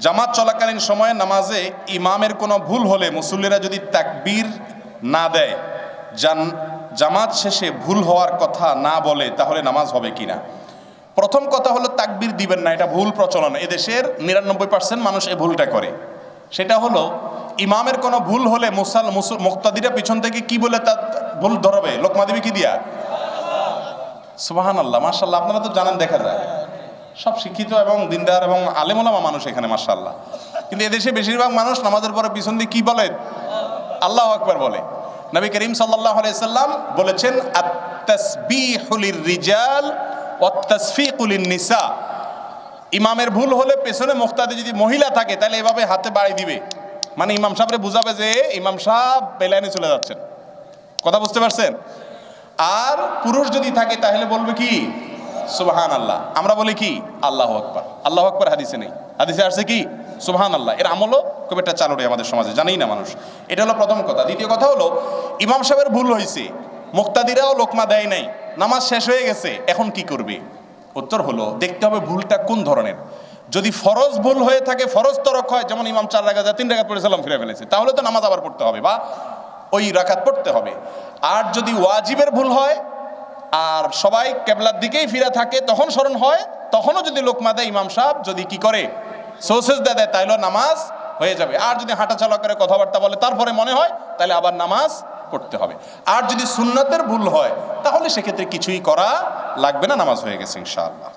জামাত চলাকালীন সময়ে নামাজে ইমামের কোনো ভুল হলে মুসল্লিরা যদি তাকবীর না দেয়, জামাত শেষে ভুল হওয়ার কথা না বলে, তাহলে নামাজ হবে কিনা? প্রথম কথা হলো তাকবীর দিবেন না, এটা ভুল প্রচলন। এদেশের 99% মানুষ এই ভুলটা করে। সেটা হলো ইমামের কোনো ভুল হলে মুক্তাদিরা পিছন থেকে কি বলে তা ভুল ধরবে, লোকমা দিবে কি দিয়া? সুবহানাল্লাহ, মাশাআল্লাহ। আপনারা তো জানেন, দেখা যায় সব শিক্ষিত এবং দিনদার এবং আলেমুলামা মানুষ এখানে, মাশাআল্লাহ। কিন্তু এদেশে বেশিরভাগ মানুষ নামাজের পরে পিছন দিয়ে কি বলে? আল্লাহু আকবার বলে। নবী করিম সাল্লাল্লাহু আলাইহি সাল্লাম বলেছেন, আত-তাসবিহু লির-রিজাল ওয়াত-তাসফিকু লিন-নিসা। ইমামের ভুল হলে পেছনে মুক্তাদি যদি মহিলা থাকে তাহলে এভাবে হাতে বাড়ি দিবে, মানে ইমাম সাহেবরে বুঝাবে যে ইমাম সাহেব বেলাইনে চলে যাচ্ছেন। কথা বুঝতে পারছেন? আর পুরুষ যদি থাকে তাহলে বলবে কি? সুবহানাল্লাহ। আমরা বলি কি? আল্লাহু আকবার। আল্লাহু আকবার হাদিসে নেই, হাদিসে আসছে কি? সুবহানাল্লাহ। এর আমলও খুব একটা চালু নেই আমাদের সমাজে, জানেই না মানুষ। এটা হলো প্রথম কথা। দ্বিতীয় কথা হলো, ইমাম সাহেবের ভুল হয়েছে, মুক্তাদিরাও লোকমা দেয় নাই, নামাজ শেষ হয়ে গেছে, এখন কি করবে? উত্তর হলো, দেখতে হবে ভুলটা কোন ধরনের। যদি ফরজ ভুল হয়ে থাকে, ফরজ তরক হয়, যেমন ইমাম 4 রাকাত 3 রাকাত পড়ে সালাম ফিরে ফেলেছে, তাহলে তো নামাজ আবার পড়তে হবে বা ওই রাকাত পড়তে হবে। আর যদি ওয়াজিবের ভুল হয় আর সবাই কেবলার দিকেই ফিরে থাকে, তখন স্মরণ হয়, তখনও যদি লোকমা দেয় ইমাম সাহেব, যদি কি করে সেজদা দেয়, তাহলে নামাজ হয়ে যাবে। আর যদি হাঁটা চলা করে কথাবার্তা বলে তারপরে মনে হয়, তাহলে আবার নামাজ পড়তে হবে। আর যদি সুন্নতের ভুল হয় তাহলে সেক্ষেত্রে কিছুই করা লাগবে না, নামাজ হয়ে গেছে ইনশাআল্লাহ।